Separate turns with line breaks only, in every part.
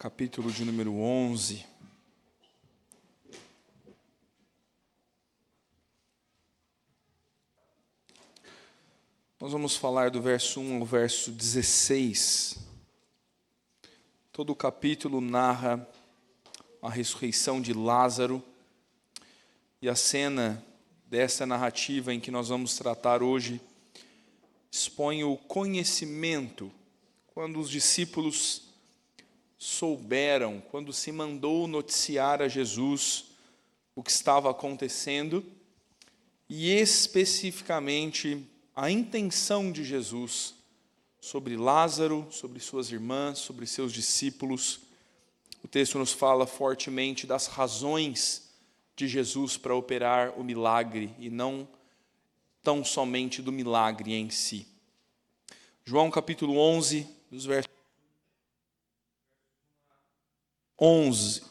capítulo de número 11. Nós vamos falar do verso 1 ao verso 16. Todo o capítulo narra a ressurreição de Lázaro, e a cena dessa narrativa em que nós vamos tratar hoje expõe o conhecimento quando os discípulos souberam, quando se mandou noticiar a Jesus o que estava acontecendo, e especificamente a intenção de Jesus sobre Lázaro, sobre suas irmãs, sobre seus discípulos. O texto nos fala fortemente das razões de Jesus para operar o milagre e não tão somente do milagre em si. João capítulo 11, dos versos 11,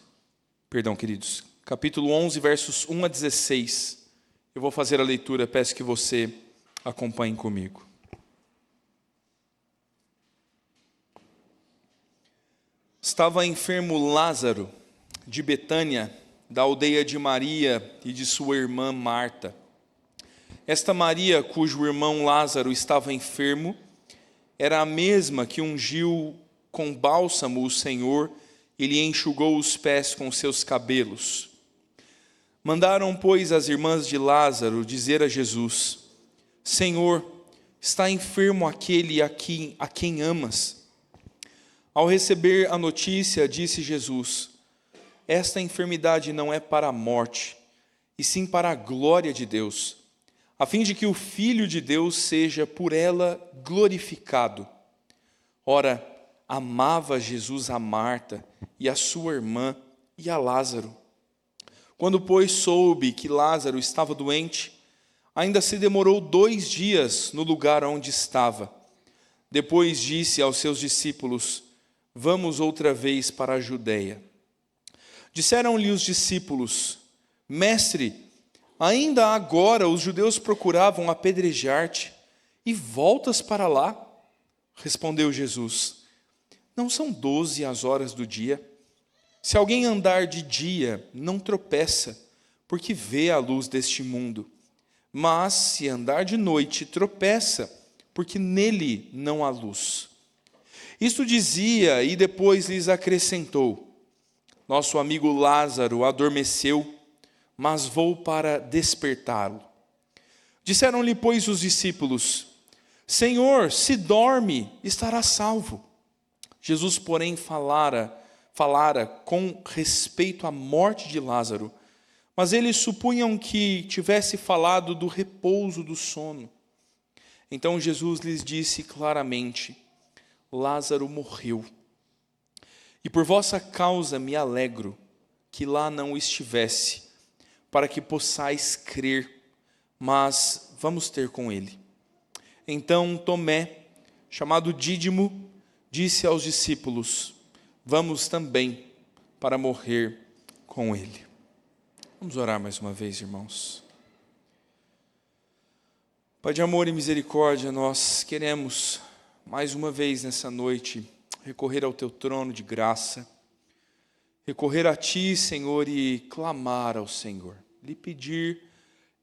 queridos, capítulo 11, versos 1 a 16. Eu vou fazer a leitura, peço que você acompanhe comigo. Estava enfermo Lázaro, de Betânia, da aldeia de Maria e de sua irmã Marta. Esta Maria, cujo irmão Lázaro estava enfermo, era a mesma que ungiu com bálsamo o Senhor e lhe enxugou os pés com seus cabelos. Mandaram, pois, as irmãs de Lázaro dizer a Jesus: Senhor, está enfermo aquele a quem amas. Ao receber a notícia, disse Jesus: esta enfermidade não é para a morte, e sim para a glória de Deus, a fim de que o Filho de Deus seja por ela glorificado. Ora, amava Jesus a Marta e a sua irmã e a Lázaro. Quando, pois, soube que Lázaro estava doente, ainda se demorou 2 dias no lugar onde estava. Depois disse aos seus discípulos: vamos outra vez para a Judeia. Disseram-lhe os discípulos: Mestre, ainda agora os judeus procuravam apedrejar-te, e voltas para lá? Respondeu Jesus: não são 12 as horas do dia? Se alguém andar de dia, não tropeça, porque vê a luz deste mundo. Mas se andar de noite, tropeça, porque nele não há luz. Isto dizia, e depois lhes acrescentou: nosso amigo Lázaro adormeceu, mas vou para despertá-lo. Disseram-lhe, pois, os discípulos: Senhor, se dorme, estará salvo. Jesus, porém, falara com respeito à morte de Lázaro, mas eles supunham que tivesse falado do repouso do sono. Então Jesus lhes disse claramente: Lázaro morreu. E por vossa causa me alegro que lá não estivesse, para que possais crer, mas vamos ter com ele. Então Tomé, chamado Dídimo, disse aos discípulos: vamos também para morrer com ele. Vamos orar mais uma vez, irmãos. Pai de amor e misericórdia, nós queremos mais uma vez nessa noite recorrer ao teu trono de graça, recorrer a ti, Senhor, e clamar ao Senhor, lhe pedir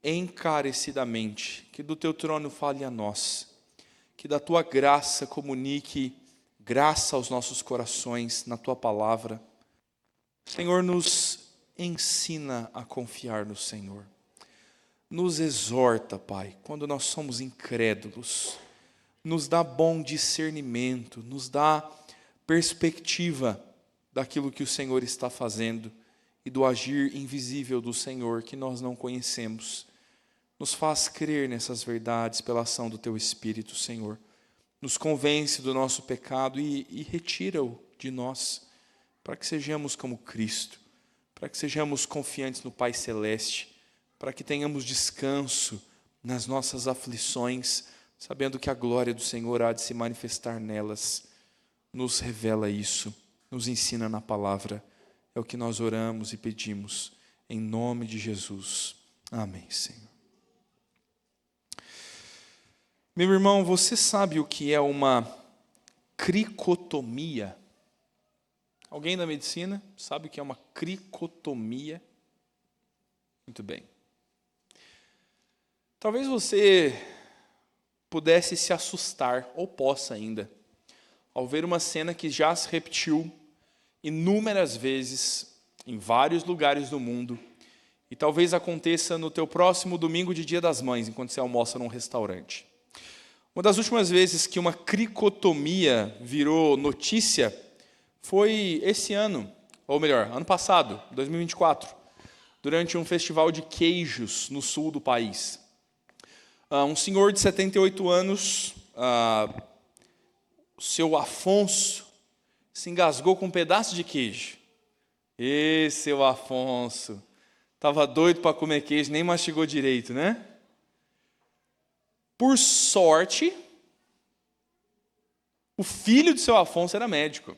encarecidamente que do teu trono fale a nós, que da tua graça comunique graça aos nossos corações na tua palavra. Senhor, nos ensina a confiar no Senhor. Nos exorta, Pai, quando nós somos incrédulos. Nos dá bom discernimento, nos dá perspectiva daquilo que o Senhor está fazendo e do agir invisível do Senhor que nós não conhecemos. Nos faz crer nessas verdades pela ação do Teu Espírito, Senhor. Nos convence do nosso pecado e retira-o de nós, para que sejamos como Cristo, para que sejamos confiantes no Pai Celeste, para que tenhamos descanso nas nossas aflições, sabendo que a glória do Senhor há de se manifestar nelas. Nos revela isso, nos ensina na palavra. É o que nós oramos e pedimos, em nome de Jesus. Amém, Senhor. Meu irmão, você sabe o que é uma cricotomia? Alguém da medicina sabe o que é uma cricotomia? Muito bem. Talvez você pudesse se assustar, ou possa ainda, ao ver uma cena que já se repetiu inúmeras vezes em vários lugares do mundo, e talvez aconteça no teu próximo domingo de Dia das Mães, enquanto você almoça num restaurante. Uma das últimas vezes que uma cricotomia virou notícia foi esse ano, ou melhor, ano passado, 2024, durante um festival de queijos no sul do país. Um senhor de 78 anos, o seu Afonso, se engasgou com um pedaço de queijo. Seu Afonso, estava doido para comer queijo, nem mastigou direito, né? Por sorte, o filho de seu Afonso era médico.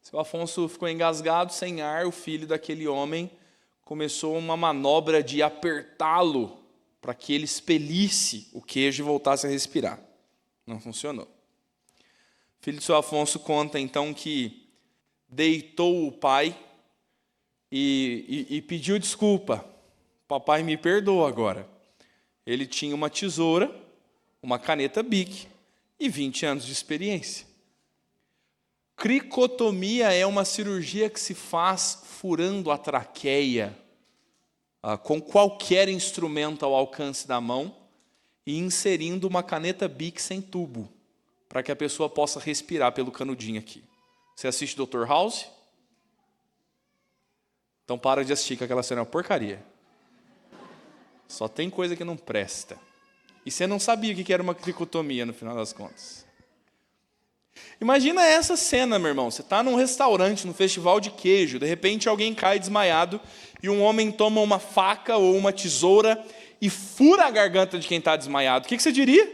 Seu Afonso ficou engasgado, sem ar, o filho daquele homem começou uma manobra de apertá-lo para que ele expelisse o queijo e voltasse a respirar. Não funcionou. O filho de seu Afonso conta então que deitou o pai e pediu desculpa. Papai, me perdoa agora. Ele tinha uma tesoura, uma caneta Bic e 20 anos de experiência. Cricotomia é uma cirurgia que se faz furando a traqueia com qualquer instrumento ao alcance da mão e inserindo uma caneta Bic sem tubo, para que a pessoa possa respirar pelo canudinho aqui. Você assiste Dr. House? Então para de assistir, que aquela cena é uma porcaria. Só tem coisa que não presta. E você não sabia o que era uma cricotomia no final das contas. Imagina essa cena, meu irmão. Você está num restaurante, num festival de queijo. De repente alguém cai desmaiado e um homem toma uma faca ou uma tesoura e fura a garganta de quem está desmaiado. O que você diria?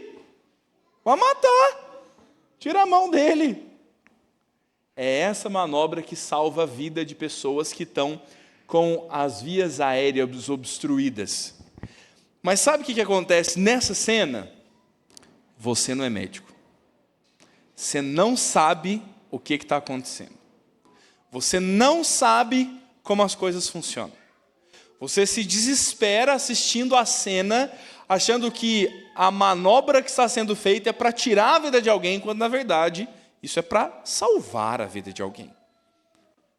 Vai matar. Tira a mão dele. É essa manobra que salva a vida de pessoas que estão com as vias aéreas obstruídas. Mas sabe o que acontece nessa cena? Você não é médico. Você não sabe o que está acontecendo. Você não sabe como as coisas funcionam. Você se desespera assistindo a cena, achando que a manobra que está sendo feita é para tirar a vida de alguém, quando na verdade isso é para salvar a vida de alguém.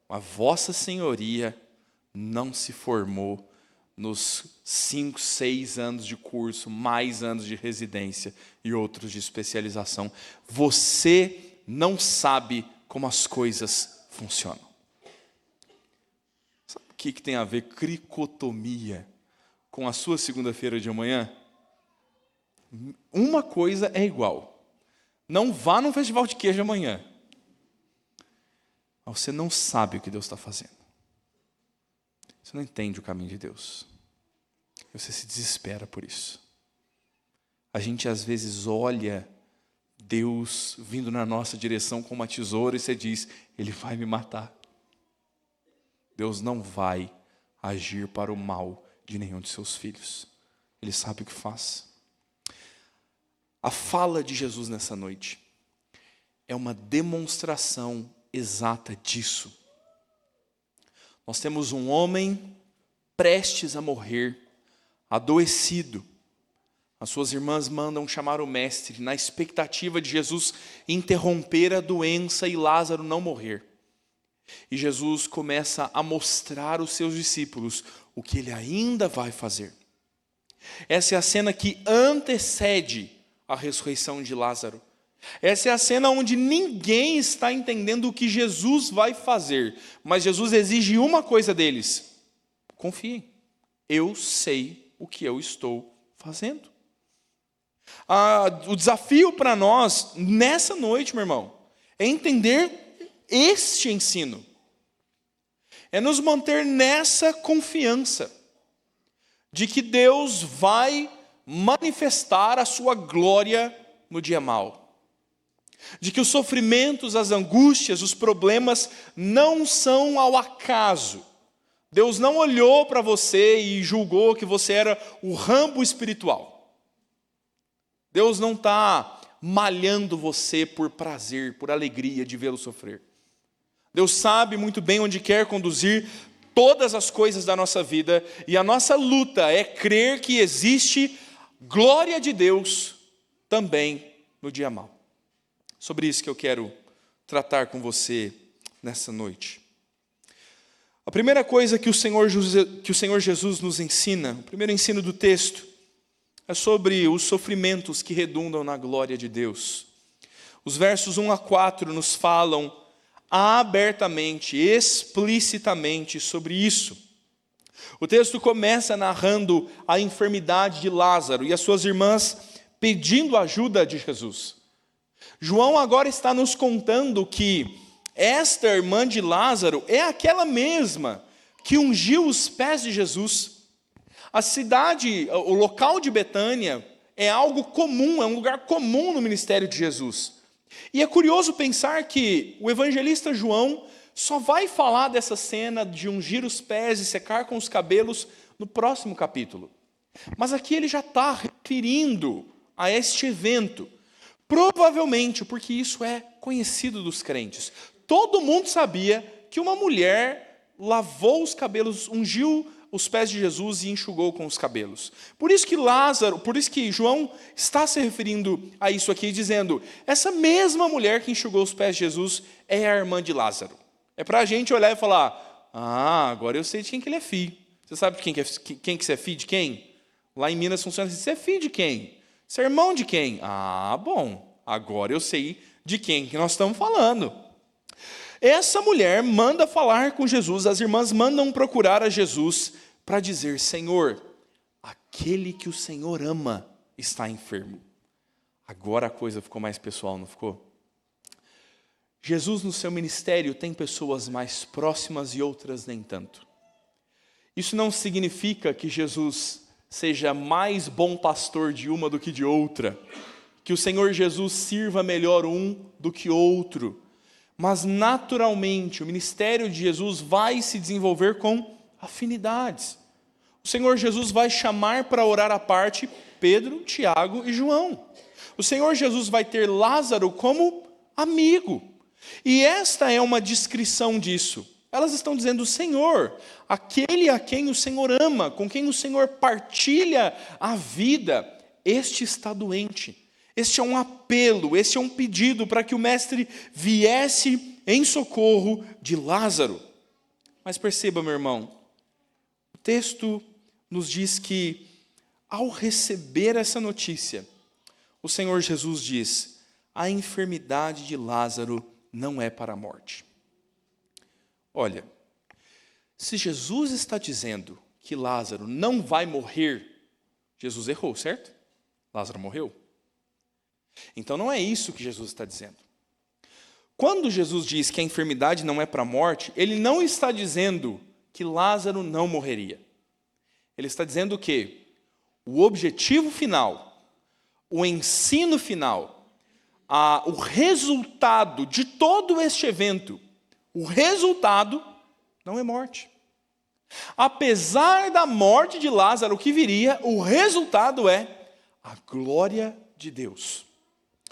Mas Vossa Senhoria não se formou nos 5, 6 anos de curso, mais anos de residência e outros de especialização. Você não sabe como as coisas funcionam. Sabe o que tem a ver cricotomia com a sua segunda-feira de amanhã? Uma coisa é igual. Não vá no festival de queijo amanhã. Mas você não sabe o que Deus está fazendo. Você não entende o caminho de Deus. Você se desespera por isso. A gente às vezes olha Deus vindo na nossa direção com uma tesoura e você diz, Ele vai me matar. Deus não vai agir para o mal de nenhum de seus filhos. Ele sabe o que faz. A fala de Jesus nessa noite é uma demonstração exata disso. Nós temos um homem prestes a morrer, adoecido. As suas irmãs mandam chamar o mestre, na expectativa de Jesus interromper a doença e Lázaro não morrer. E Jesus começa a mostrar aos seus discípulos o que ele ainda vai fazer. Essa é a cena que antecede a ressurreição de Lázaro. Essa é a cena onde ninguém está entendendo o que Jesus vai fazer. Mas Jesus exige uma coisa deles. Confiem. Eu sei o que eu estou fazendo. O desafio para nós, nessa noite, meu irmão, é entender este ensino. É nos manter nessa confiança de que Deus vai manifestar a sua glória no dia mau. De que os sofrimentos, as angústias, os problemas não são ao acaso. Deus não olhou para você e julgou que você era o Rambo espiritual. Deus não está malhando você por prazer, por alegria de vê-lo sofrer. Deus sabe muito bem onde quer conduzir todas as coisas da nossa vida, e a nossa luta é crer que existe glória de Deus também no dia mau. Sobre isso que eu quero tratar com você nessa noite. A primeira coisa que o Senhor Jesus nos ensina, o primeiro ensino do texto, é sobre os sofrimentos que redundam na glória de Deus. Os versos 1 a 4 nos falam abertamente, explicitamente sobre isso. O texto começa narrando a enfermidade de Lázaro e as suas irmãs pedindo ajuda de Jesus. João agora está nos contando que esta irmã de Lázaro é aquela mesma que ungiu os pés de Jesus. A cidade, o local de Betânia é algo comum, é um lugar comum no ministério de Jesus. E é curioso pensar que o evangelista João só vai falar dessa cena de ungir os pés e secar com os cabelos no próximo capítulo. Mas aqui ele já está referindo a este evento, provavelmente porque isso é conhecido dos crentes. Todo mundo sabia que uma mulher lavou os cabelos, ungiu os pés de Jesus e enxugou com os cabelos. Por isso que João está se referindo a isso aqui, dizendo, essa mesma mulher que enxugou os pés de Jesus é a irmã de Lázaro. É para a gente olhar e falar, agora eu sei de quem que ele é filho. Você sabe quem que você é filho de quem? Lá em Minas funciona assim, você é filho de quem? Você é irmão de quem? Bom, agora eu sei de quem que nós estamos falando. Essa mulher manda falar com Jesus, as irmãs mandam procurar a Jesus para dizer, Senhor, aquele que o Senhor ama está enfermo. Agora a coisa ficou mais pessoal, não ficou? Jesus no seu ministério tem pessoas mais próximas e outras nem tanto. Isso não significa que Jesus seja mais bom pastor de uma do que de outra, que o Senhor Jesus sirva melhor um do que outro, mas naturalmente o ministério de Jesus vai se desenvolver com afinidades. O Senhor Jesus vai chamar para orar à parte Pedro, Tiago e João. O Senhor Jesus vai ter Lázaro como amigo. E esta é uma descrição disso. Elas estão dizendo, Senhor, aquele a quem o Senhor ama, com quem o Senhor partilha a vida, este está doente. Este é um apelo, este é um pedido para que o mestre viesse em socorro de Lázaro. Mas perceba, meu irmão, o texto nos diz que, ao receber essa notícia, o Senhor Jesus diz, a enfermidade de Lázaro não é para a morte. Olha, se Jesus está dizendo que Lázaro não vai morrer, Jesus errou, certo? Lázaro morreu. Então não é isso que Jesus está dizendo. Quando Jesus diz que a enfermidade não é para a morte, ele não está dizendo que Lázaro não morreria. Ele está dizendo que o objetivo final, o ensino final, o resultado de todo este evento, o resultado não é morte. Apesar da morte de Lázaro que viria, o resultado é a glória de Deus.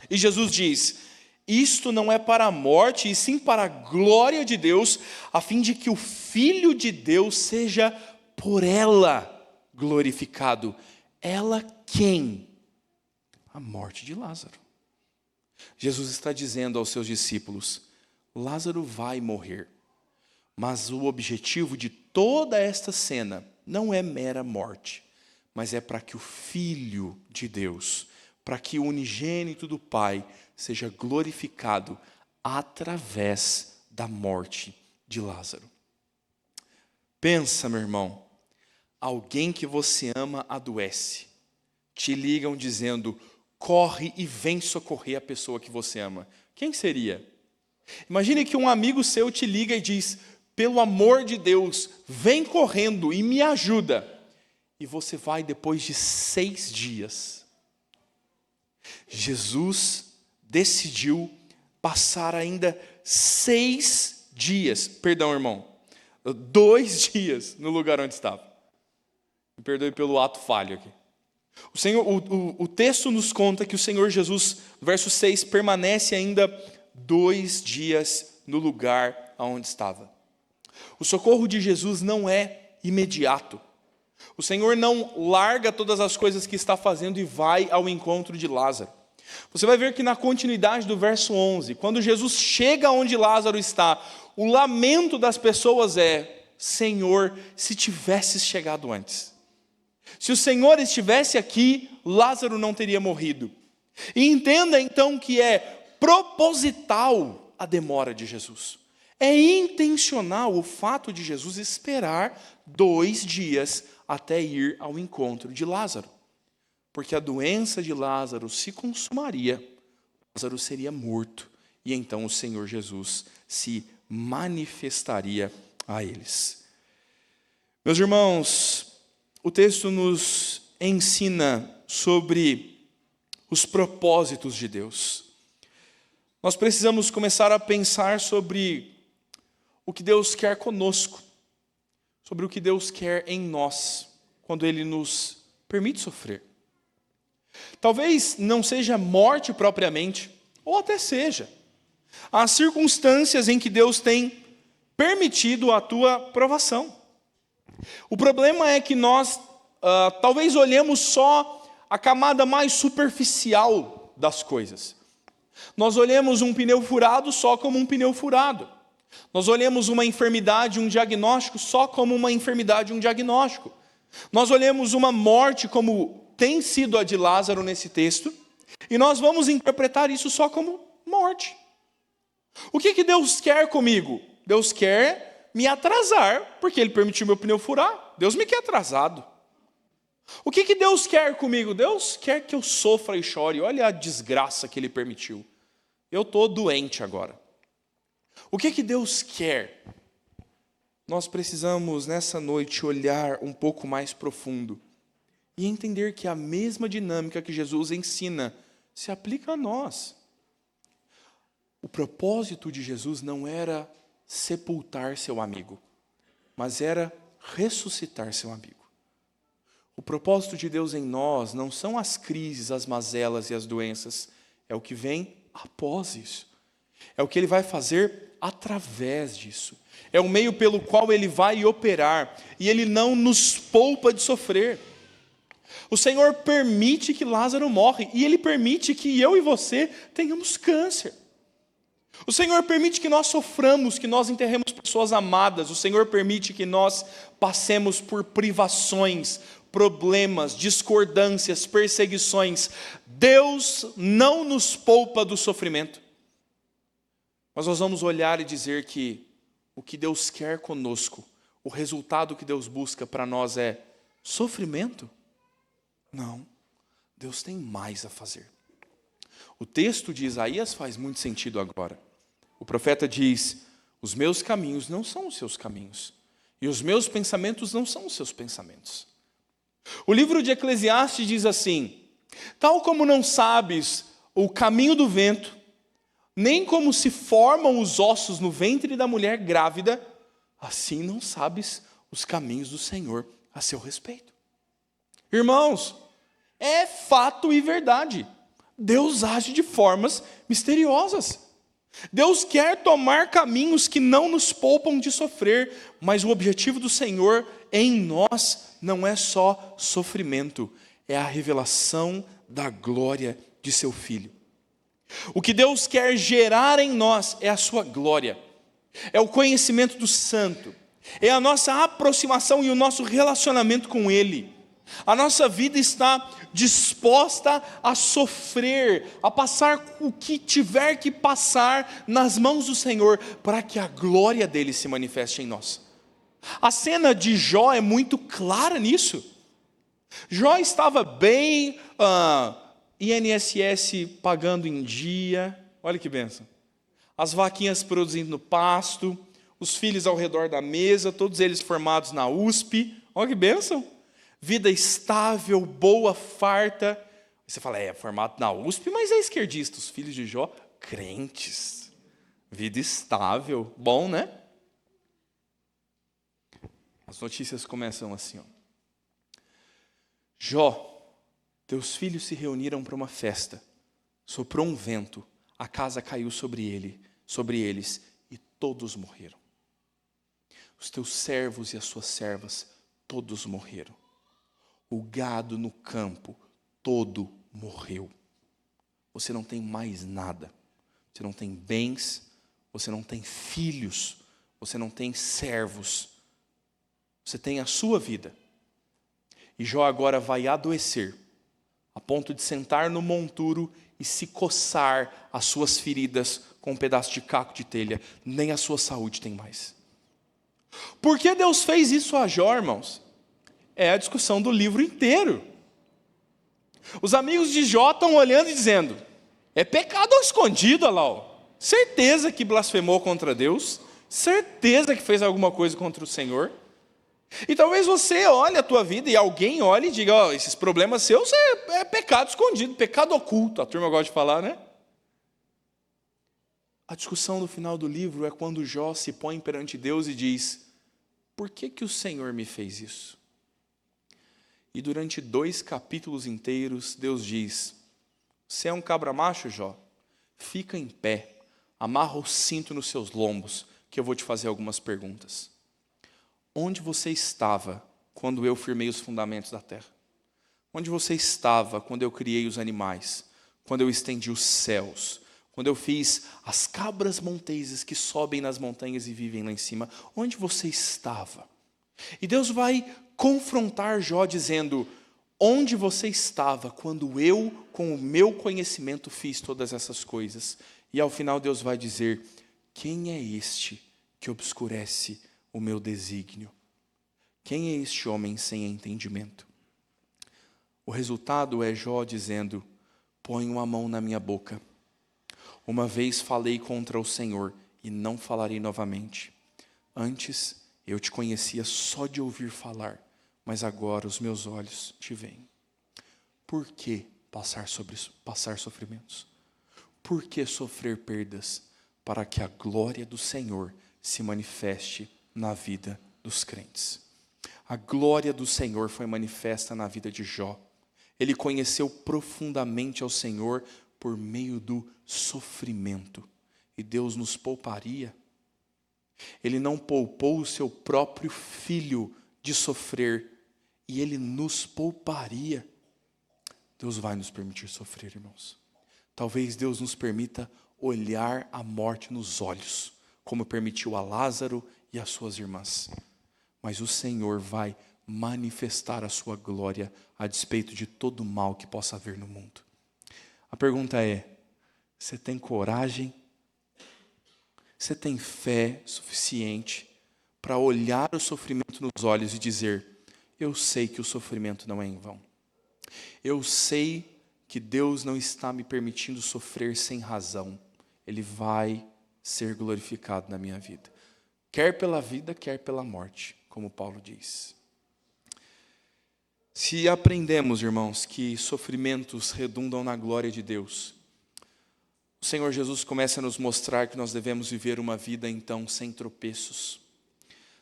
E Jesus diz, isto não é para a morte, e sim para a glória de Deus, a fim de que o Filho de Deus seja por ela glorificado. Ela quem? A morte de Lázaro. Jesus está dizendo aos seus discípulos, Lázaro vai morrer, mas o objetivo de toda esta cena não é mera morte, mas é para que o Filho de Deus, para que o unigênito do Pai seja glorificado através da morte de Lázaro. Pensa, meu irmão, alguém que você ama adoece, te ligam dizendo, corre e vem socorrer a pessoa que você ama. Quem seria? Imagine que um amigo seu te liga e diz, pelo amor de Deus, vem correndo e me ajuda. E você vai depois de 6 dias. Jesus decidiu passar ainda 6 dias, perdão, irmão, 2 dias no lugar onde estava. Me perdoe pelo ato falho aqui. O texto nos conta que o Senhor Jesus, no verso 6, permanece ainda 2 dias no lugar aonde estava. O socorro de Jesus não é imediato. O Senhor não larga todas as coisas que está fazendo e vai ao encontro de Lázaro. Você vai ver que na continuidade do verso 11, quando Jesus chega onde Lázaro está, o lamento das pessoas é: Senhor, se tivesses chegado antes. Se o Senhor estivesse aqui, Lázaro não teria morrido. E entenda então que é proposital a demora de Jesus. É intencional o fato de Jesus esperar 2 dias até ir ao encontro de Lázaro. Porque a doença de Lázaro se consumaria, Lázaro seria morto, e então o Senhor Jesus se manifestaria a eles. Meus irmãos, o texto nos ensina sobre os propósitos de Deus. Nós precisamos começar a pensar sobre o que Deus quer conosco, sobre o que Deus quer em nós, quando Ele nos permite sofrer. Talvez não seja morte propriamente, ou até seja. Há circunstâncias em que Deus tem permitido a tua provação. O problema é que nós talvez olhemos só a camada mais superficial das coisas. Nós olhamos um pneu furado só como um pneu furado. Nós olhamos uma enfermidade, um diagnóstico só como uma enfermidade, um diagnóstico. Nós olhamos uma morte como tem sido a de Lázaro nesse texto, e nós vamos interpretar isso só como morte. O que Deus quer comigo? Deus quer me atrasar, porque Ele permitiu meu pneu furar. Deus me quer atrasado. O que Deus quer comigo? Deus quer que eu sofra e chore. Olha a desgraça que Ele permitiu. Eu estou doente agora. O que Deus quer? Nós precisamos nessa noite olhar um pouco mais profundo e entender que a mesma dinâmica que Jesus ensina se aplica a nós. O propósito de Jesus não era sepultar seu amigo, mas era ressuscitar seu amigo. O propósito de Deus em nós não são as crises, as mazelas e as doenças, é o que vem após isso. É o que Ele vai fazer através disso. É o meio pelo qual Ele vai operar, e Ele não nos poupa de sofrer. O Senhor permite que Lázaro morre, e Ele permite que eu e você tenhamos câncer. O Senhor permite que nós soframos, que nós enterremos pessoas amadas. O Senhor permite que nós passemos por privações, problemas, discordâncias, perseguições. Deus não nos poupa do sofrimento. Mas nós vamos olhar e dizer que o que Deus quer conosco, o resultado que Deus busca para nós é sofrimento? Não, Deus tem mais a fazer. O texto de Isaías faz muito sentido agora. O profeta diz: os meus caminhos não são os seus caminhos, e os meus pensamentos não são os seus pensamentos. O livro de Eclesiastes diz assim: tal como não sabes o caminho do vento, nem como se formam os ossos no ventre da mulher grávida, assim não sabes os caminhos do Senhor a seu respeito. Irmãos, é fato e verdade. Deus age de formas misteriosas. Deus quer tomar caminhos que não nos poupam de sofrer, mas o objetivo do Senhor em nós não é só sofrimento, é a revelação da glória de seu Filho. O que Deus quer gerar em nós é a sua glória, é o conhecimento do Santo, é a nossa aproximação e o nosso relacionamento com Ele. A nossa vida está disposta a sofrer, a passar o que tiver que passar nas mãos do Senhor, para que a glória dele se manifeste em nós. A cena de Jó é muito clara nisso. Jó estava bem, INSS pagando em dia, olha que bênção. As vaquinhas produzindo no pasto, os filhos ao redor da mesa, todos eles formados na USP, olha que bênção. Vida estável, boa, farta. Você fala, formado na USP, mas é esquerdista. Os filhos de Jó, crentes. Vida estável, bom, né? As notícias começam assim, ó. Jó, teus filhos se reuniram para uma festa. Soprou um vento, a casa caiu sobre eles, e todos morreram. os teus servos e as suas servas, todos morreram. O gado no campo, todo morreu. Você não tem mais nada. Você não tem bens, você não tem filhos, você não tem servos. Você tem a sua vida. E Jó agora vai adoecer, a ponto de sentar no monturo e se coçar as suas feridas com um pedaço de caco de telha. Nem a sua saúde tem mais. Por que Deus fez isso a Jó, irmãos? É a discussão do livro inteiro. Os amigos de Jó estão olhando e dizendo, é pecado ao escondido, olha lá, ó. Certeza que blasfemou contra Deus, certeza que fez alguma coisa contra o Senhor. E talvez você olhe a tua vida e alguém olhe e diga, ó, esses problemas seus é pecado escondido, pecado oculto, a turma gosta de falar, né? A discussão no final do livro é quando Jó se põe perante Deus e diz, por que o Senhor me fez isso? E durante 2 capítulos inteiros, Deus diz, você é um cabra macho, Jó? Fica em pé, amarra o cinto nos seus lombos, que eu vou te fazer algumas perguntas. Onde você estava quando eu firmei os fundamentos da terra? Onde você estava quando eu criei os animais? Quando eu estendi os céus? Quando eu fiz as cabras monteses que sobem nas montanhas e vivem lá em cima? Onde você estava? E Deus vai confrontar Jó dizendo, onde você estava quando eu, com o meu conhecimento, fiz todas essas coisas? E ao final Deus vai dizer, quem é este que obscurece o meu desígnio? Quem é este homem sem entendimento? O resultado é Jó dizendo, ponho a mão na minha boca. Uma vez falei contra o Senhor e não falarei novamente. Antes eu te conhecia só de ouvir falar, mas agora os meus olhos te veem. Por que passar sofrimentos? Por que sofrer perdas? Para que a glória do Senhor se manifeste na vida dos crentes. A glória do Senhor foi manifesta na vida de Jó. Ele conheceu profundamente ao Senhor por meio do sofrimento. E Deus nos pouparia. Ele não poupou o seu próprio filho de sofrer. E Ele nos pouparia. Deus vai nos permitir sofrer, irmãos. Talvez Deus nos permita olhar a morte nos olhos, como permitiu a Lázaro e as suas irmãs. Mas o Senhor vai manifestar a sua glória a despeito de todo o mal que possa haver no mundo. A pergunta é, você tem coragem? Você tem fé suficiente para olhar o sofrimento nos olhos e dizer, eu sei que o sofrimento não é em vão. Eu sei que Deus não está me permitindo sofrer sem razão. Ele vai ser glorificado na minha vida. Quer pela vida, quer pela morte, como Paulo diz. Se aprendemos, irmãos, que sofrimentos redundam na glória de Deus, o Senhor Jesus começa a nos mostrar que nós devemos viver uma vida, então, sem tropeços.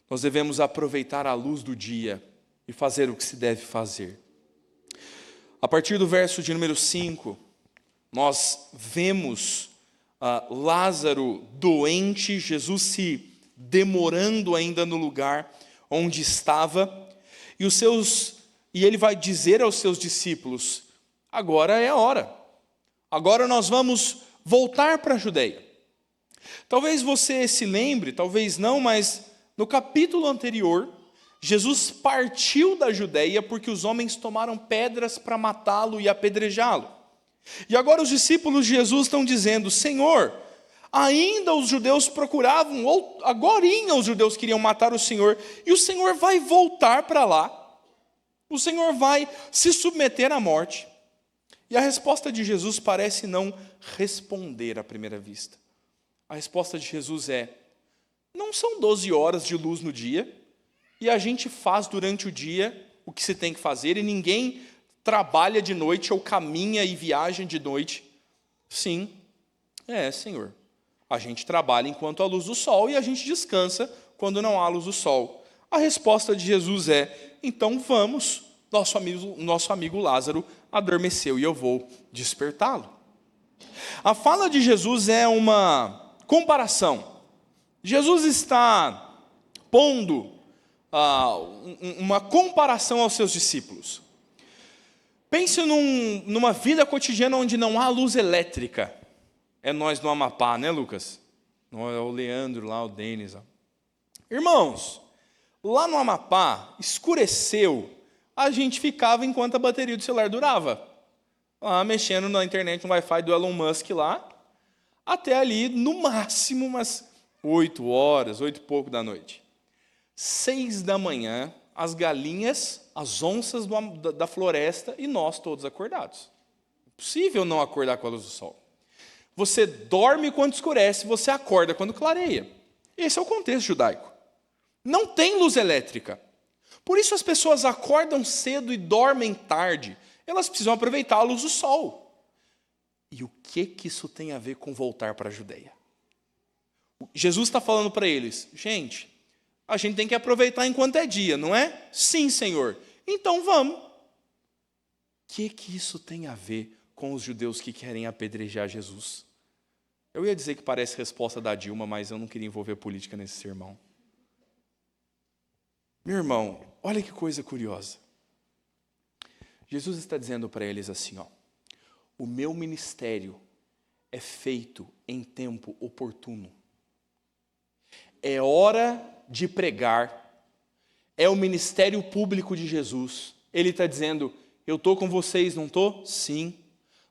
Nós devemos aproveitar a luz do dia e fazer o que se deve fazer. A partir do verso de número 5, nós vemos Lázaro doente, Jesus se demorando ainda no lugar onde estava, e ele vai dizer aos seus discípulos, agora é a hora, agora nós vamos voltar para a Judeia. Talvez você se lembre, talvez não, mas no capítulo anterior, Jesus partiu da Judeia porque os homens tomaram pedras para matá-lo e apedrejá-lo. E agora os discípulos de Jesus estão dizendo, Senhor, ainda os judeus procuravam, ou agorinha os judeus queriam matar o Senhor, e o Senhor vai voltar para lá, o Senhor vai se submeter à morte. E a resposta de Jesus parece não responder à primeira vista. A resposta de Jesus é, não são 12 horas de luz no dia, e a gente faz durante o dia o que se tem que fazer, e ninguém trabalha de noite ou caminha e viaja de noite. Sim, Senhor. A gente trabalha enquanto há luz do sol e a gente descansa quando não há luz do sol. A resposta de Jesus é, então vamos, nosso amigo Lázaro adormeceu e eu vou despertá-lo. A fala de Jesus é uma comparação. Jesus está pondo uma comparação aos seus discípulos. Pense numa vida cotidiana onde não há luz elétrica. É nós no Amapá, né, Lucas? Não é o Leandro lá, o Denis. Irmãos, lá no Amapá, escureceu, a gente ficava enquanto a bateria do celular durava. Lá, mexendo na internet, no Wi-Fi do Elon Musk lá, até ali, no máximo, umas 8 horas, 8 e pouco da noite. 6 da manhã, as galinhas, as onças da floresta e nós todos acordados. Impossível não acordar com a luz do sol. Você dorme quando escurece, você acorda quando clareia. Esse é o contexto judaico. Não tem luz elétrica. Por isso as pessoas acordam cedo e dormem tarde. Elas precisam aproveitar a luz do sol. E o que isso tem a ver com voltar para a Judeia? Jesus está falando para eles, gente, a gente tem que aproveitar enquanto é dia, não é? Sim, Senhor. Então vamos. O que isso tem a ver com os judeus que querem apedrejar Jesus? Eu ia dizer que parece resposta da Dilma, mas eu não queria envolver política nesse sermão. Meu irmão, olha que coisa curiosa. Jesus está dizendo para eles assim, o meu ministério é feito em tempo oportuno. É hora de pregar. É o ministério público de Jesus. Ele está dizendo, eu estou com vocês, não estou? Sim.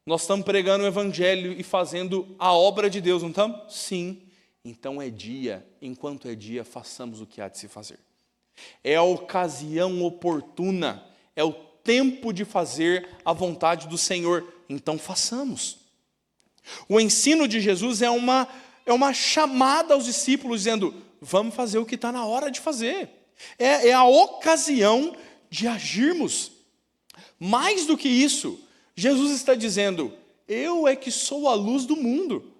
Nós estamos pregando o evangelho e fazendo a obra de Deus, não estamos? Sim. Então é dia, enquanto é dia, façamos o que há de se fazer. É a ocasião oportuna, é o tempo de fazer a vontade do Senhor, então façamos. O ensino de Jesus é uma chamada aos discípulos, dizendo, vamos fazer o que está na hora de fazer. É a ocasião de agirmos. Mais do que isso, Jesus está dizendo, eu é que sou a luz do mundo.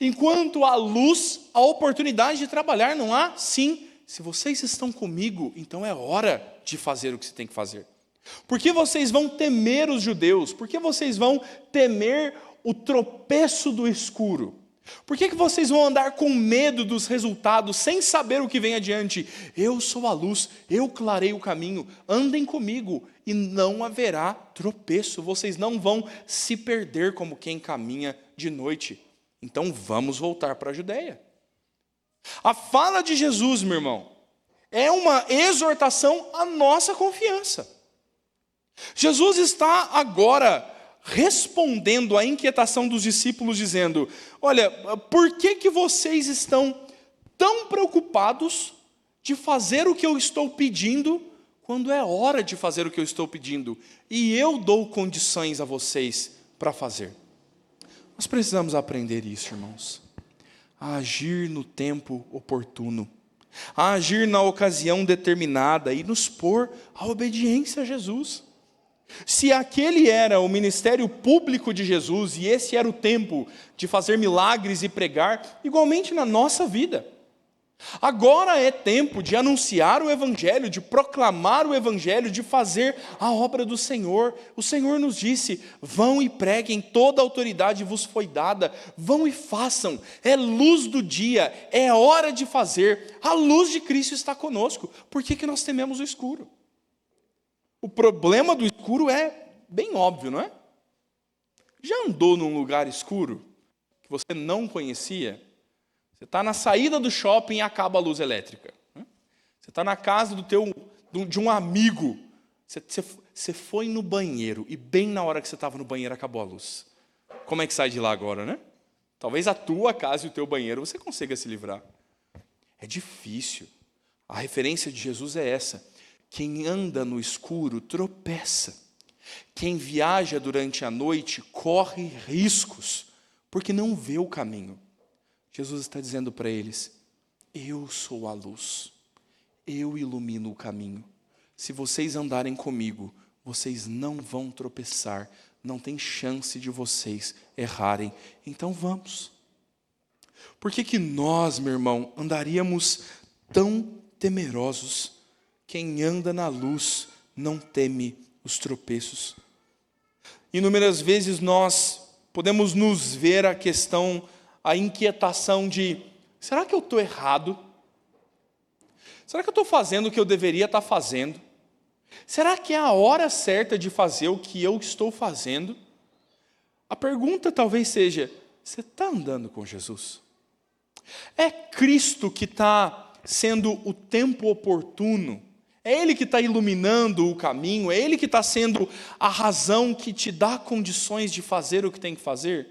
Enquanto há luz, a oportunidade de trabalhar não há? Sim. Se vocês estão comigo, então é hora de fazer o que você tem que fazer. Por que vocês vão temer os judeus? Por que vocês vão temer o tropeço do escuro? Por que vocês vão andar com medo dos resultados, sem saber o que vem adiante? Eu sou a luz, eu clarei o caminho, andem comigo e não haverá tropeço. Vocês não vão se perder como quem caminha de noite. Então vamos voltar para a Judeia. A fala de Jesus, meu irmão, é uma exortação à nossa confiança. Jesus está agora respondendo à inquietação dos discípulos, dizendo, olha, por que vocês estão tão preocupados de fazer o que eu estou pedindo, quando é hora de fazer o que eu estou pedindo, e eu dou condições a vocês para fazer? Nós precisamos aprender isso, irmãos. A agir no tempo oportuno, a agir na ocasião determinada e nos pôr à obediência a Jesus. Se aquele era o ministério público de Jesus e esse era o tempo de fazer milagres e pregar, igualmente na nossa vida. Agora é tempo de anunciar o Evangelho, de proclamar o Evangelho, de fazer a obra do Senhor. O Senhor nos disse, vão e preguem, toda a autoridade vos foi dada, vão e façam, é luz do dia, é hora de fazer, a luz de Cristo está conosco. Por que nós tememos o escuro? O problema do escuro é bem óbvio, não é? Já andou num lugar escuro que você não conhecia? Você está na saída do shopping e acaba a luz elétrica. Você está na casa de um amigo. Você foi no banheiro e bem na hora que você estava no banheiro acabou a luz. Como é que sai de lá agora, né? Talvez a tua casa e o teu banheiro você consiga se livrar. É difícil. A referência de Jesus é essa. Quem anda no escuro tropeça. Quem viaja durante a noite corre riscos, porque não vê o caminho. Jesus está dizendo para eles, eu sou a luz, eu ilumino o caminho. Se vocês andarem comigo, vocês não vão tropeçar, não tem chance de vocês errarem. Então vamos. Por que nós, meu irmão, andaríamos tão temerosos? Quem anda na luz não teme os tropeços. Inúmeras vezes nós podemos nos ver a inquietação de, será que eu estou errado? Será que eu estou fazendo o que eu deveria estar fazendo? Será que é a hora certa de fazer o que eu estou fazendo? A pergunta talvez seja: você está andando com Jesus? É Cristo que está sendo o tempo oportuno? É Ele que está iluminando o caminho? É Ele que está sendo a razão que te dá condições de fazer o que tem que fazer?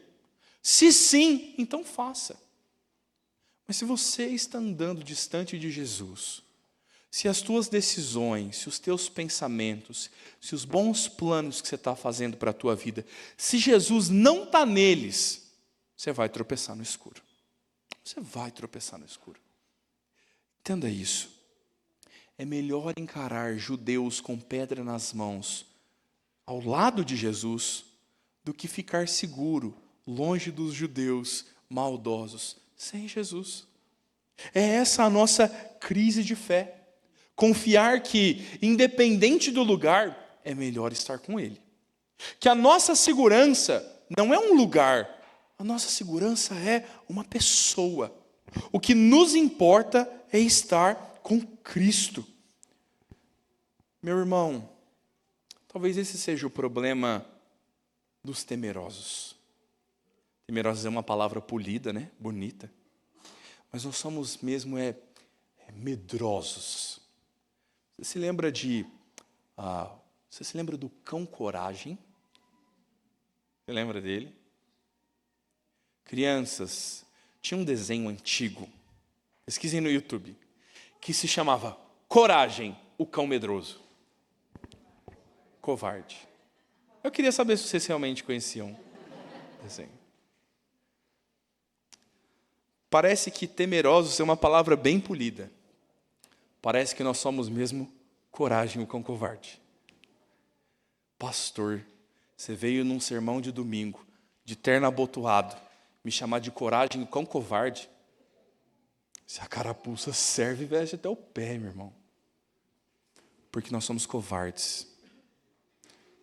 Se sim, então faça. Mas se você está andando distante de Jesus, se as tuas decisões, se os teus pensamentos, se os bons planos que você está fazendo para a tua vida, se Jesus não está neles, você vai tropeçar no escuro. Você vai tropeçar no escuro. Entenda isso. É melhor encarar judeus com pedra nas mãos ao lado de Jesus do que ficar seguro longe dos judeus maldosos sem Jesus. É essa a nossa crise de fé. Confiar que, independente do lugar, é melhor estar com Ele. Que a nossa segurança não é um lugar, a nossa segurança é uma pessoa. O que nos importa é estar com Cristo. Meu irmão, talvez esse seja o problema dos temerosos. Temerosos é uma palavra polida, né? Bonita. Mas nós somos mesmo medrosos. Você se lembra do cão Coragem? Você lembra dele? Crianças, tinha um desenho antigo, pesquisem no YouTube, que se chamava Coragem, o cão medroso. Covarde. Eu queria saber se vocês realmente conheciam o desenho. Parece que temerosos é uma palavra bem polida. Parece que nós somos mesmo Coragem, o cão covarde. Pastor, você veio num sermão de domingo, de terno abotoado, me chamar de Coragem, o cão covarde? Se a carapuça serve, veste até o pé, meu irmão. Porque nós somos covardes.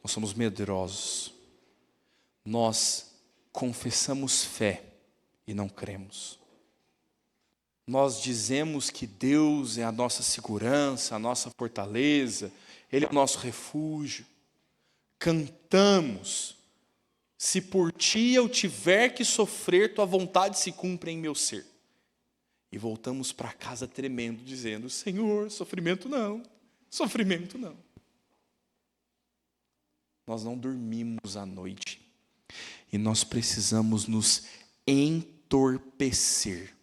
Nós somos medrosos. Nós confessamos fé e não cremos. Nós dizemos que Deus é a nossa segurança, a nossa fortaleza, Ele é o nosso refúgio. Cantamos: se por ti eu tiver que sofrer, tua vontade se cumpre em meu ser. E voltamos para casa tremendo, dizendo: Senhor, sofrimento não, sofrimento não. Nós não dormimos à noite. E nós precisamos nos entorpecer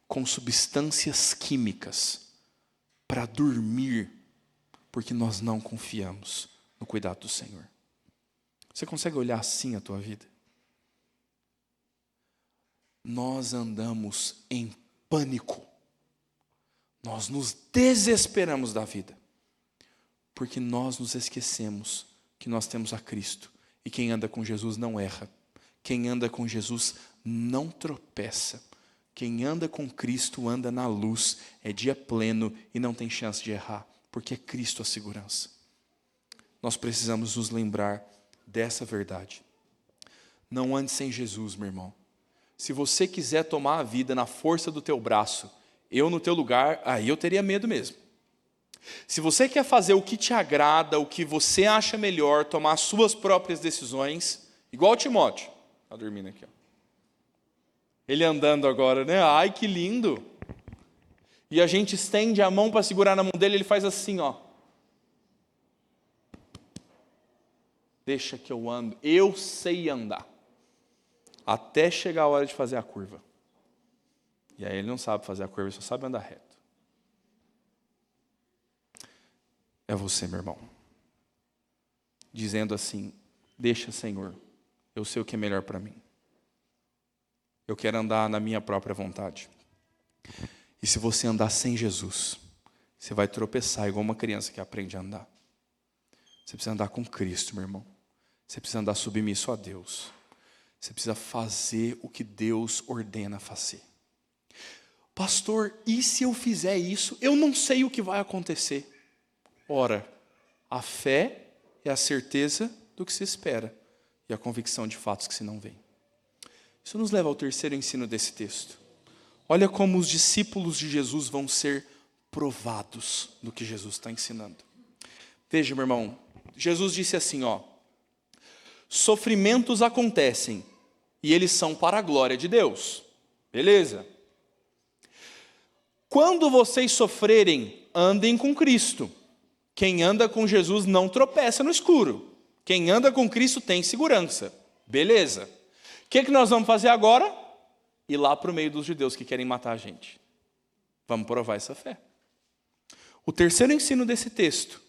com substâncias químicas para dormir, porque nós não confiamos no cuidado do Senhor. Você consegue olhar assim a tua vida? Nós andamos em pânico. Nós nos desesperamos da vida, porque nós nos esquecemos que nós temos a Cristo. E quem anda com Jesus não erra. Quem anda com Jesus não tropeça. Quem anda com Cristo anda na luz, é dia pleno e não tem chance de errar, porque é Cristo a segurança. Nós precisamos nos lembrar dessa verdade. Não ande sem Jesus, meu irmão. Se você quiser tomar a vida na força do teu braço, eu no teu lugar, aí eu teria medo mesmo. Se você quer fazer o que te agrada, o que você acha melhor, tomar as suas próprias decisões, igual Timóteo, está dormindo aqui, ó. Ele andando agora, né? Ai, que lindo. E a gente estende a mão para segurar na mão dele, ele faz assim, ó. Deixa que eu ando, eu sei andar. Até chegar a hora de fazer a curva. E aí ele não sabe fazer a curva, ele só sabe andar reto. É você, meu irmão. Dizendo assim: deixa, Senhor, eu sei o que é melhor para mim. Eu quero andar na minha própria vontade. E se você andar sem Jesus, você vai tropeçar igual uma criança que aprende a andar. Você precisa andar com Cristo, meu irmão. Você precisa andar submisso a Deus. Você precisa fazer o que Deus ordena fazer. Pastor, e se eu fizer isso? Eu não sei o que vai acontecer. Ora, a fé é a certeza do que se espera e a convicção de fatos que se não veem. Isso nos leva ao terceiro ensino desse texto. Olha como os discípulos de Jesus vão ser aprovados do que Jesus está ensinando. Veja, meu irmão, Jesus disse assim, sofrimentos acontecem e eles são para a glória de Deus. Beleza. Quando vocês sofrerem, andem com Cristo. Quem anda com Jesus não tropeça no escuro. Quem anda com Cristo tem segurança. Beleza. O que nós vamos fazer agora? Ir lá para o meio dos judeus que querem matar a gente. Vamos provar essa fé. O terceiro ensino desse texto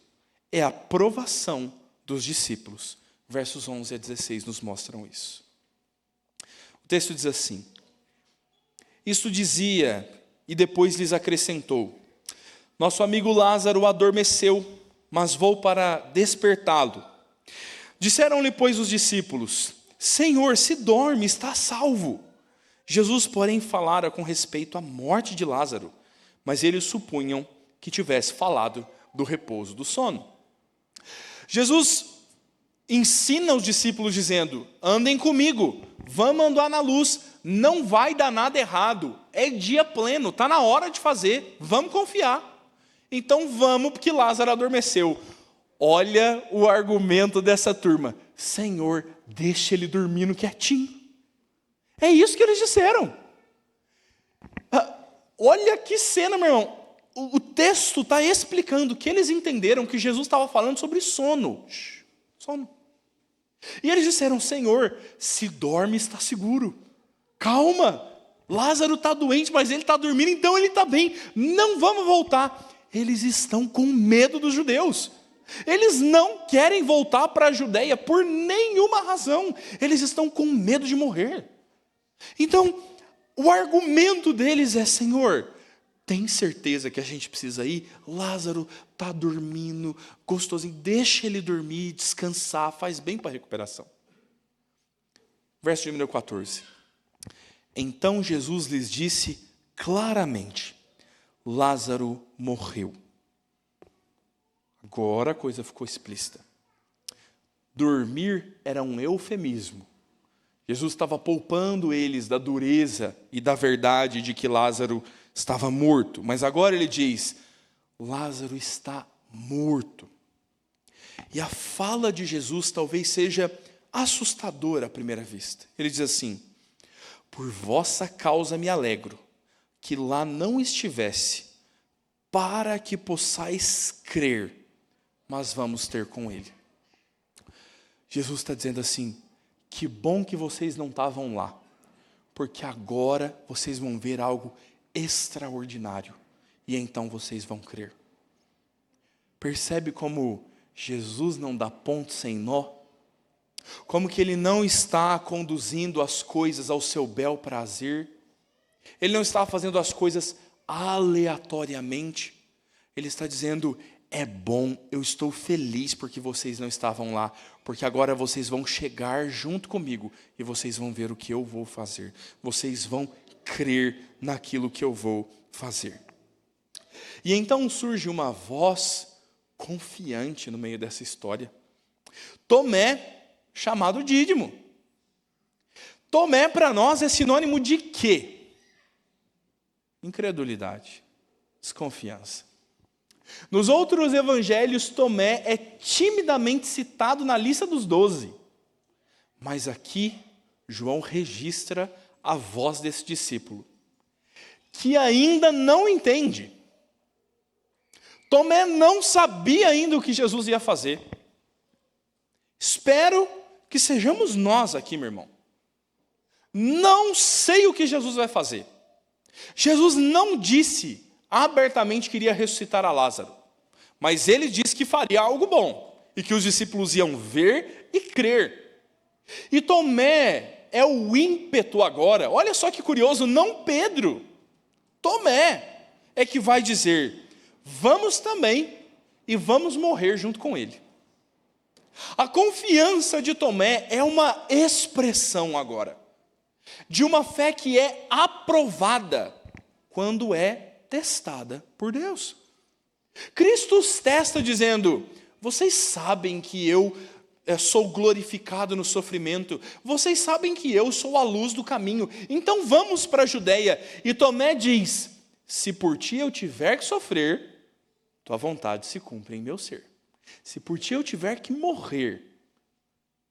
é a provação dos discípulos. Versos 11 a 16 nos mostram isso. O texto diz assim: Isto dizia, e depois lhes acrescentou: Nosso amigo Lázaro adormeceu, mas vou para despertá-lo. Disseram-lhe, pois, os discípulos: Senhor, se dorme, está salvo. Jesus, porém, falara com respeito à morte de Lázaro, mas eles supunham que tivesse falado do repouso do sono. Jesus ensina os discípulos dizendo: andem comigo, vamos andar na luz, não vai dar nada errado, é dia pleno, está na hora de fazer, vamos confiar. Então vamos, porque Lázaro adormeceu. Olha o argumento dessa turma: Senhor, deixa ele dormindo quietinho. É isso que eles disseram. Olha que cena, meu irmão. O texto está explicando que eles entenderam que Jesus estava falando sobre sono. Sono. E eles disseram: Senhor, se dorme está seguro. Calma, Lázaro está doente, mas ele está dormindo, então ele está bem. Não vamos voltar. Eles estão com medo dos judeus. Eles não querem voltar para a Judeia por nenhuma razão. Eles estão com medo de morrer. Então, o argumento deles é: Senhor, tem certeza que a gente precisa ir? Lázaro está dormindo, gostosinho, deixa ele dormir, descansar, faz bem para a recuperação. Verso de número 14. Então Jesus lhes disse claramente: Lázaro morreu. Agora a coisa ficou explícita. Dormir era um eufemismo. Jesus estava poupando eles da dureza e da verdade de que Lázaro estava morto. Mas agora ele diz: Lázaro está morto. E a fala de Jesus talvez seja assustadora à primeira vista. Ele diz assim: por vossa causa me alegro, que lá não estivesse, para que possais crer, mas vamos ter com ele. Jesus está dizendo assim: que bom que vocês não estavam lá, porque agora vocês vão ver algo extraordinário, e então vocês vão crer. Percebe como Jesus não dá ponto sem nó? Como que ele não está conduzindo as coisas ao seu bel prazer? Ele não está fazendo as coisas aleatoriamente. Ele está dizendo: é bom, eu estou feliz porque vocês não estavam lá, porque agora vocês vão chegar junto comigo e vocês vão ver o que eu vou fazer. Vocês vão crer naquilo que eu vou fazer. E então surge uma voz confiante no meio dessa história. Tomé, chamado Dídimo. Tomé para nós é sinônimo de quê? Incredulidade, desconfiança. Nos outros evangelhos, Tomé é timidamente citado na lista dos 12. Mas aqui, João registra a voz desse discípulo, que ainda não entende. Tomé não sabia ainda o que Jesus ia fazer. Espero que sejamos nós aqui, meu irmão. Não sei o que Jesus vai fazer. Jesus não disse abertamente que iria ressuscitar a Lázaro, mas ele disse que faria algo bom, e que os discípulos iam ver e crer. E Tomé é o ímpeto agora, olha só que curioso, não Pedro. Tomé é que vai dizer: vamos também, e vamos morrer junto com ele. A confiança de Tomé é uma expressão agora, de uma fé que é aprovada, quando é testada por Deus. Cristo os testa dizendo: vocês sabem que eu sou glorificado no sofrimento, vocês sabem que eu sou a luz do caminho, então vamos para a Judeia. E Tomé diz: Se por ti eu tiver que sofrer, tua vontade se cumpre em meu ser. Se por ti eu tiver que morrer,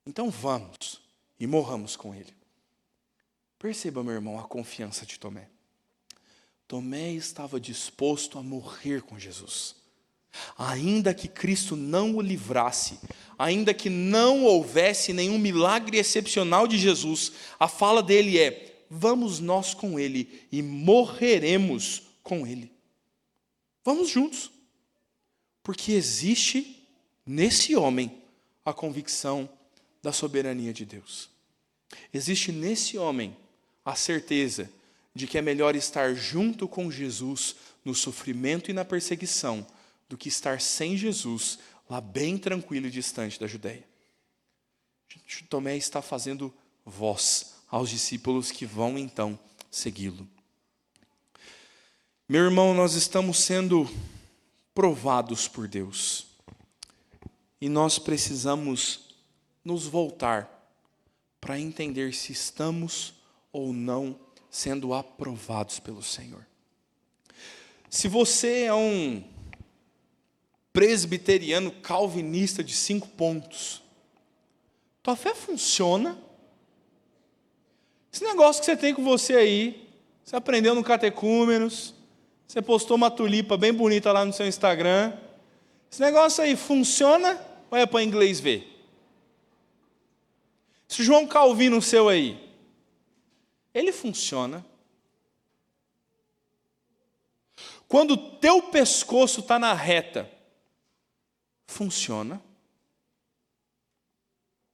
então vamos e morramos com ele. Perceba, meu irmão, a confiança de Tomé. Tomé estava disposto a morrer com Jesus. Ainda que Cristo não o livrasse, ainda que não houvesse nenhum milagre excepcional de Jesus, a fala dele é: vamos nós com ele e morreremos com ele. Vamos juntos. Porque existe nesse homem a convicção da soberania de Deus. Existe nesse homem a certeza de que é melhor estar junto com Jesus no sofrimento e na perseguição do que estar sem Jesus lá bem tranquilo e distante da Judeia. Tomé está fazendo voz aos discípulos que vão então segui-lo. Meu irmão, nós estamos sendo provados por Deus e nós precisamos nos voltar para entender se estamos ou não sendo aprovados pelo Senhor. Se você é um presbiteriano calvinista de 5 pontos, tua fé funciona? Esse negócio que você tem com você aí, você aprendeu no catecúmenos, você postou uma tulipa bem bonita lá no seu Instagram, esse negócio aí funciona ou é para inglês ver? Esse João Calvino seu aí, ele funciona? Quando o teu pescoço está na reta, funciona?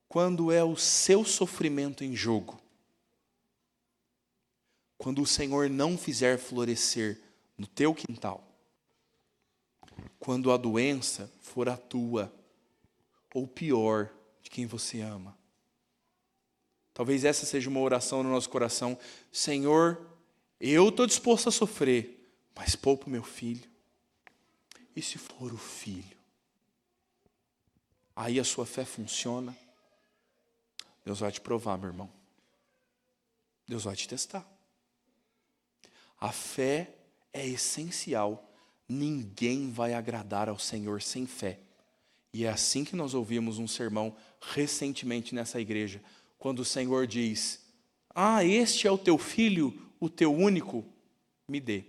Quando é o seu sofrimento em jogo, quando o Senhor não fizer florescer no teu quintal, quando a doença for a tua, ou pior, de quem você ama. Talvez essa seja uma oração no nosso coração: Senhor, eu estou disposto a sofrer, mas poupa o meu filho. E se for o filho? Aí a sua fé funciona. Deus vai te provar, meu irmão. Deus vai te testar. A fé é essencial. Ninguém vai agradar ao Senhor sem fé. E é assim que nós ouvimos um sermão recentemente nessa igreja, quando o Senhor diz: este é o teu filho, o teu único, me dê.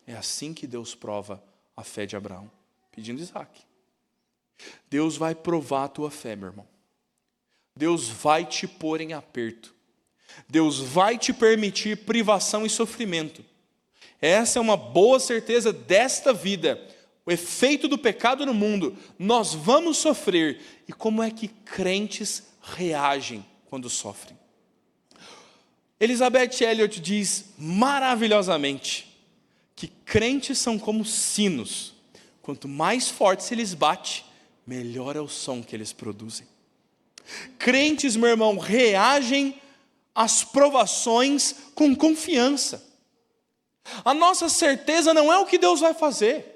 É assim que Deus prova a fé de Abraão, pedindo Isaac. Deus vai provar a tua fé, meu irmão. Deus vai te pôr em aperto. Deus vai te permitir privação e sofrimento. Essa é uma boa certeza desta vida. O efeito do pecado no mundo, nós vamos sofrer. E como é que crentes reagem quando sofrem? Elizabeth Elliot diz maravilhosamente que crentes são como sinos. Quanto mais forte se eles batem, melhor é o som que eles produzem. Crentes, meu irmão, reagem às provações com confiança. A nossa certeza não é o que Deus vai fazer.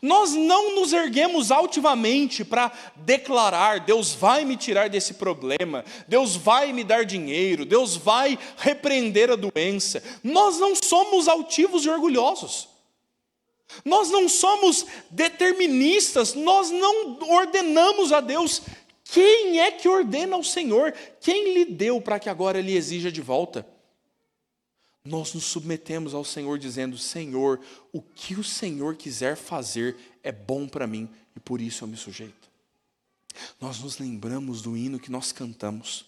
Nós não nos erguemos altivamente para declarar: Deus vai me tirar desse problema, Deus vai me dar dinheiro, Deus vai repreender a doença. Nós não somos altivos e orgulhosos. Nós não somos deterministas, nós não ordenamos a Deus. Quem é que ordena ao Senhor? Quem lhe deu para que agora Ele exija de volta? Nós nos submetemos ao Senhor dizendo: Senhor, o que o Senhor quiser fazer é bom para mim e por isso eu me sujeito. Nós nos lembramos do hino que nós cantamos: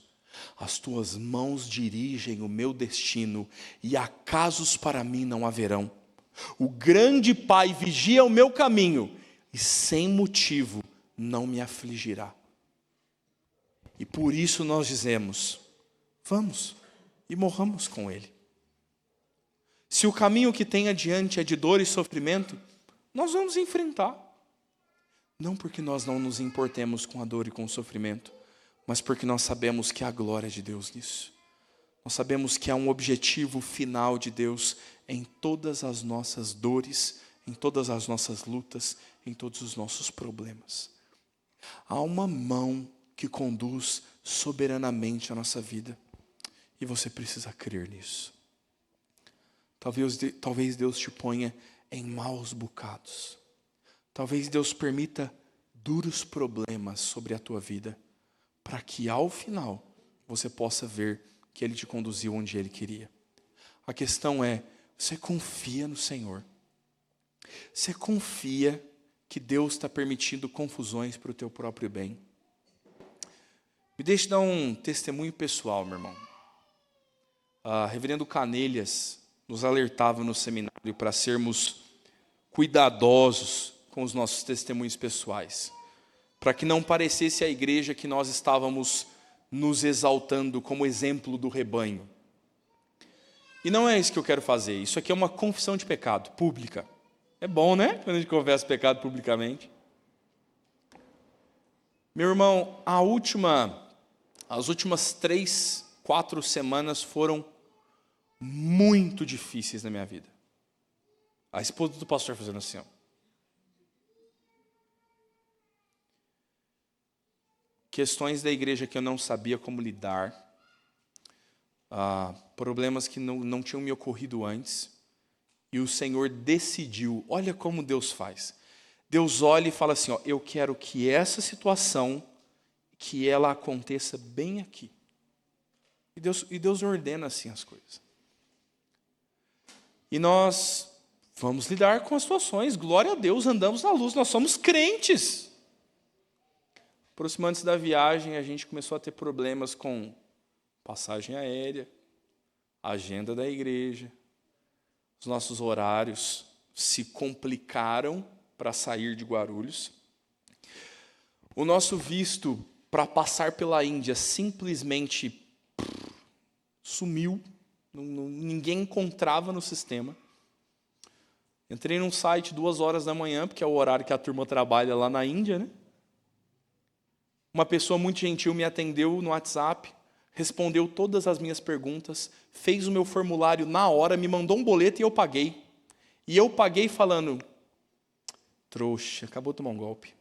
as tuas mãos dirigem o meu destino e acasos para mim não haverão. O grande Pai vigia o meu caminho e sem motivo não me afligirá. E por isso nós dizemos: vamos e morramos com Ele. Se o caminho que tem adiante é de dor e sofrimento, nós vamos enfrentar. Não porque nós não nos importemos com a dor e com o sofrimento, mas porque nós sabemos que há glória de Deus nisso. Nós sabemos que há um objetivo final de Deus em todas as nossas dores, em todas as nossas lutas, em todos os nossos problemas. Há uma mão que conduz soberanamente a nossa vida. E você precisa crer nisso. Talvez Deus te ponha em maus bocados. Talvez Deus permita duros problemas sobre a tua vida, para que ao final você possa ver que Ele te conduziu onde Ele queria. A questão é, você confia no Senhor? Você confia que Deus está permitindo confusões para o teu próprio bem? Me deixe dar um testemunho pessoal, meu irmão. Reverendo Canelhas nos alertava no seminário para sermos cuidadosos com os nossos testemunhos pessoais, para que não parecesse a igreja que nós estávamos nos exaltando como exemplo do rebanho. E não é isso que eu quero fazer. Isso aqui é uma confissão de pecado pública. É bom, né? Quando a gente confessa pecado publicamente. Meu irmão, as últimas 3, 4 semanas foram muito difíceis na minha vida. A esposa do pastor fazendo assim, ó. Questões da igreja que eu não sabia como lidar. Problemas que não tinham me ocorrido antes. E o Senhor decidiu. Olha como Deus faz. Deus olha e fala assim, ó, eu quero que essa situação, que ela aconteça bem aqui. E Deus ordena assim as coisas. E nós vamos lidar com as situações. Glória a Deus, andamos na luz. Nós somos crentes. Aproximando-se da viagem, a gente começou a ter problemas com passagem aérea, agenda da igreja. Os nossos horários se complicaram para sair de Guarulhos. O nosso visto para passar pela Índia simplesmente sumiu. Ninguém encontrava no sistema. Entrei num site 2 horas da manhã, porque é o horário que a turma trabalha lá na Índia, né? Uma pessoa muito gentil me atendeu no WhatsApp, respondeu todas as minhas perguntas, fez o meu formulário na hora, me mandou um boleto e eu paguei. E eu paguei falando, trouxa, acabou de tomar um golpe.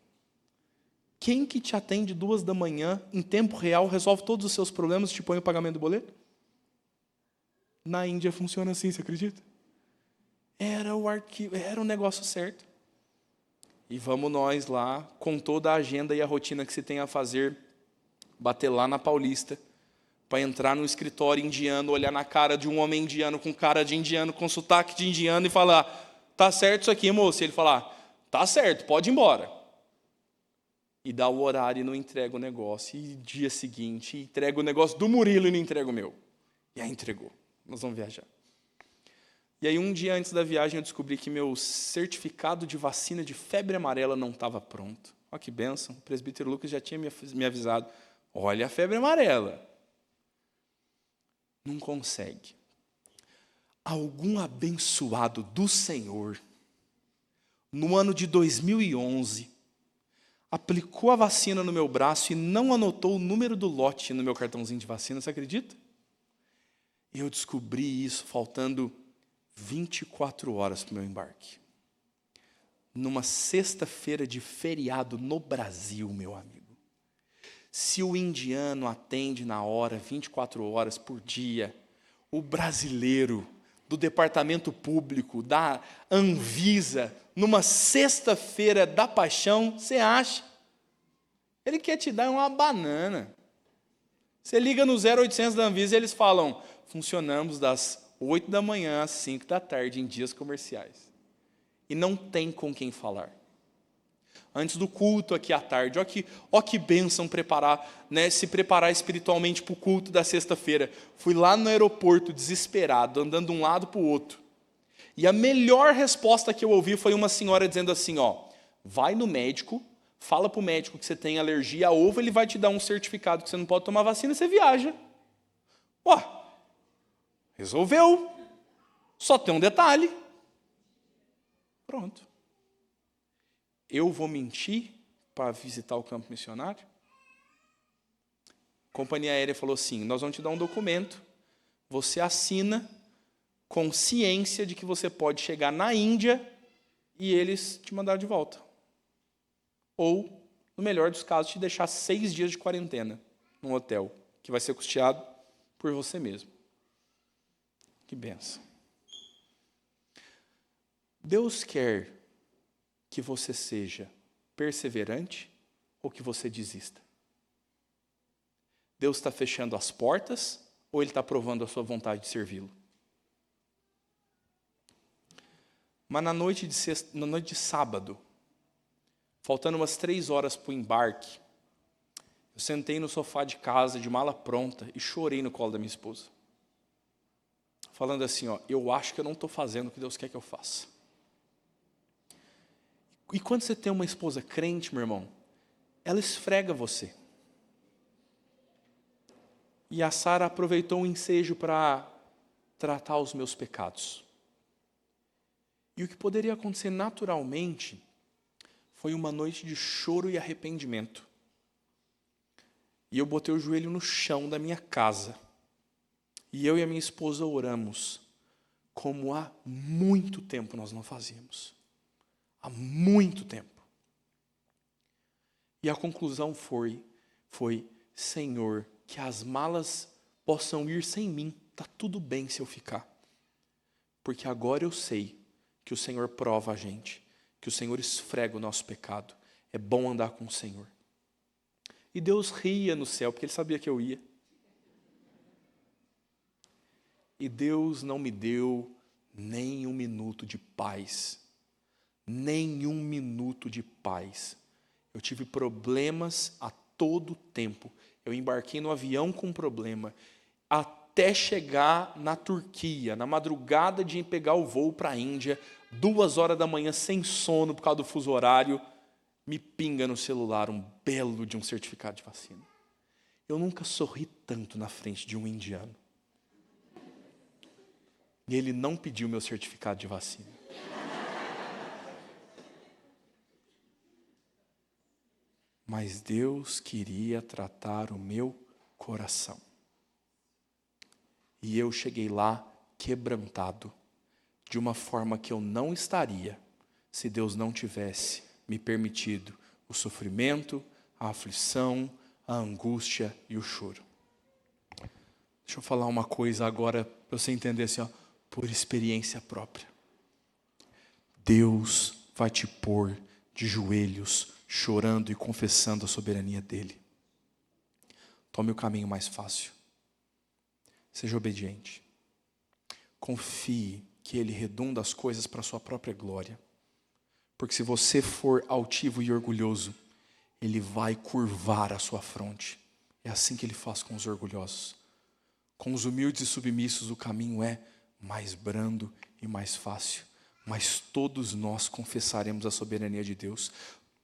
Quem que te atende 2 da manhã, em tempo real, resolve todos os seus problemas e te põe o pagamento do boleto? Na Índia funciona assim, você acredita? Era o negócio certo. E vamos nós lá, com toda a agenda e a rotina que se tem a fazer, bater lá na Paulista, para entrar no escritório indiano, olhar na cara de um homem indiano, com cara de indiano, com sotaque de indiano, e falar, tá certo isso aqui, moço? E ele falar, tá certo, pode ir embora. E dá o horário e não entrega o negócio. E dia seguinte, entrega o negócio do Murilo e não entrega o meu. E aí entregou. Nós vamos viajar. E aí, um dia antes da viagem, eu descobri que meu certificado de vacina de febre amarela não estava pronto. Olha que bênção. O presbítero Lucas já tinha me avisado. Olha a febre amarela. Não consegue. Algum abençoado do Senhor, no ano de 2011, aplicou a vacina no meu braço e não anotou o número do lote no meu cartãozinho de vacina. Você acredita? E eu descobri isso faltando 24 horas para o meu embarque. Numa sexta-feira de feriado no Brasil, meu amigo. Se o indiano atende na hora, 24 horas por dia, o brasileiro do Departamento Público, da Anvisa, numa sexta-feira da paixão, você acha? Ele quer te dar uma banana. Você liga no 0800 da Anvisa e eles falam, funcionamos das 8 da manhã às 5 da tarde em dias comerciais. E não tem com quem falar. Antes do culto aqui à tarde, ó que bênção preparar, né, se preparar espiritualmente para o culto da sexta-feira. Fui lá no aeroporto desesperado, andando de um lado para o outro. E a melhor resposta que eu ouvi foi uma senhora dizendo assim, ó, vai no médico, fala para o médico que você tem alergia a ovo, ele vai te dar um certificado que você não pode tomar vacina e você viaja. Ó, resolveu. Só tem um detalhe. Pronto. Eu vou mentir para visitar o campo missionário? A companhia aérea falou assim, nós vamos te dar um documento, você assina com ciência de que você pode chegar na Índia e eles te mandaram de volta. Ou, no melhor dos casos, te deixar 6 dias de quarentena num hotel, que vai ser custeado por você mesmo. Que benção. Deus quer que você seja perseverante ou que você desista? Deus está fechando as portas ou Ele está provando a sua vontade de servi-lo? Mas na noite de sábado, faltando umas 3 horas para o embarque, eu sentei no sofá de casa, de mala pronta, e chorei no colo da minha esposa. Falando assim, eu acho que eu não estou fazendo o que Deus quer que eu faça. E quando você tem uma esposa crente, meu irmão, ela esfrega você. E a Sara aproveitou um ensejo para tratar os meus pecados. E o que poderia acontecer naturalmente foi uma noite de choro e arrependimento. E eu botei o joelho no chão da minha casa. E eu e a minha esposa oramos como há muito tempo nós não fazíamos. Há muito tempo. E a conclusão foi, Senhor, que as malas possam ir sem mim. Está tudo bem se eu ficar. Porque agora eu sei que o Senhor prova a gente, que o Senhor esfrega o nosso pecado. É bom andar com o Senhor. E Deus ria no céu, porque Ele sabia que eu ia. E Deus não me deu nem um minuto de paz. Nem um minuto de paz. Eu tive problemas a todo tempo. Eu embarquei no avião com problema. Até chegar na Turquia, na madrugada de pegar o voo para a Índia, 2 horas da manhã, sem sono por causa do fuso horário, me pinga no celular um belo de um certificado de vacina. Eu nunca sorri tanto na frente de um indiano. E ele não pediu meu certificado de vacina. Mas Deus queria tratar o meu coração. E eu cheguei lá quebrantado, de uma forma que eu não estaria, se Deus não tivesse me permitido o sofrimento, a aflição, a angústia e o choro. Deixa eu falar uma coisa agora, para você entender assim, por experiência própria. Deus vai te pôr de joelhos, chorando e confessando a soberania dEle. Tome o caminho mais fácil. Seja obediente. Confie que Ele redunda as coisas para a sua própria glória. Porque se você for altivo e orgulhoso, Ele vai curvar a sua fronte. É assim que Ele faz com os orgulhosos. Com os humildes e submissos o caminho é mais brando e mais fácil. Mas todos nós confessaremos a soberania de Deus.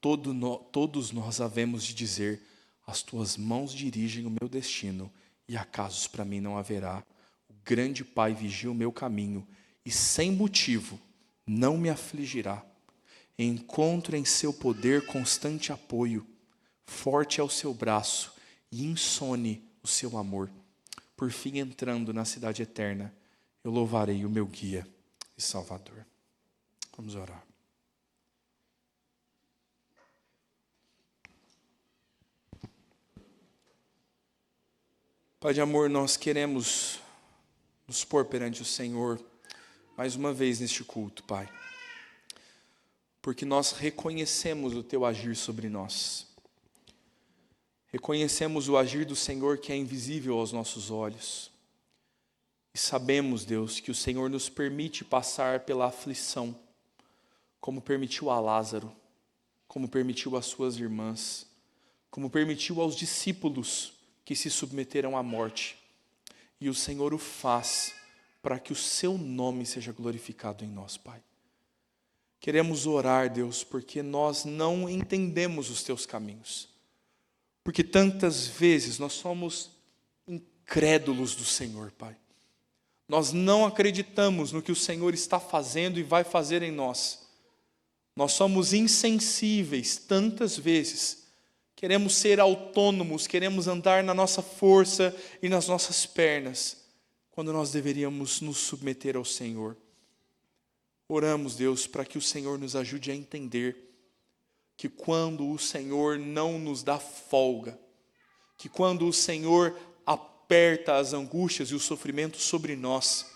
Todos nós havemos de dizer, as tuas mãos dirigem o meu destino, e acasos para mim não haverá. O grande Pai vigia o meu caminho, e sem motivo não me afligirá. Encontro em seu poder constante apoio, forte é o seu braço, e insone o seu amor. Por fim, entrando na cidade eterna, eu louvarei o meu guia e Salvador. Vamos orar. Pai de amor, nós queremos nos pôr perante o Senhor mais uma vez neste culto, Pai. Porque nós reconhecemos o Teu agir sobre nós. Reconhecemos o agir do Senhor que é invisível aos nossos olhos. E sabemos, Deus, que o Senhor nos permite passar pela aflição, como permitiu a Lázaro, como permitiu às suas irmãs, como permitiu aos discípulos que se submeteram à morte. E o Senhor o faz para que o seu nome seja glorificado em nós, Pai. Queremos orar, Deus, porque nós não entendemos os teus caminhos. Porque tantas vezes nós somos incrédulos do Senhor, Pai. Nós não acreditamos no que o Senhor está fazendo e vai fazer em nós. Nós somos insensíveis tantas vezes. Queremos ser autônomos, queremos andar na nossa força e nas nossas pernas, quando nós deveríamos nos submeter ao Senhor. Oramos, Deus, para que o Senhor nos ajude a entender que quando o Senhor não nos dá folga, que quando o Senhor aperta as angústias e o sofrimento sobre nós,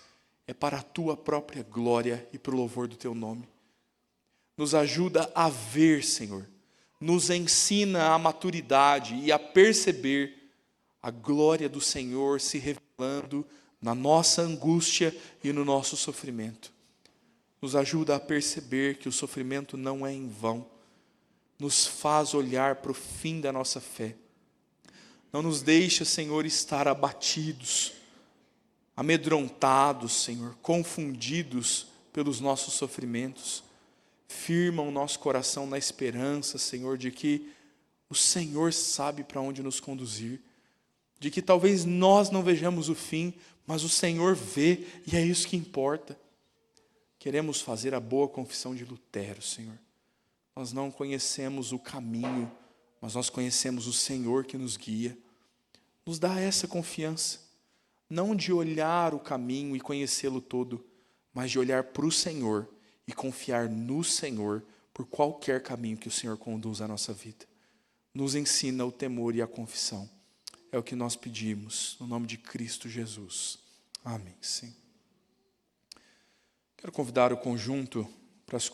é para a Tua própria glória e para o louvor do Teu nome. Nos ajuda a ver, Senhor. Nos ensina a maturidade e a perceber a glória do Senhor se revelando na nossa angústia e no nosso sofrimento. Nos ajuda a perceber que o sofrimento não é em vão. Nos faz olhar para o fim da nossa fé. Não nos deixa, Senhor, estar abatidos, amedrontados, Senhor, confundidos pelos nossos sofrimentos. Firma o nosso coração na esperança, Senhor, de que o Senhor sabe para onde nos conduzir, de que talvez nós não vejamos o fim, mas o Senhor vê, e é isso que importa. Queremos fazer a boa confissão de Lutero, Senhor. Nós não conhecemos o caminho, mas nós conhecemos o Senhor que nos guia. Nos dá essa confiança, não de olhar o caminho e conhecê-lo todo, mas de olhar para o Senhor e confiar no Senhor por qualquer caminho que o Senhor conduza a nossa vida. Nos ensina o temor e a confissão. É o que nós pedimos, no nome de Cristo Jesus. Amém. Sim. Quero convidar o conjunto para as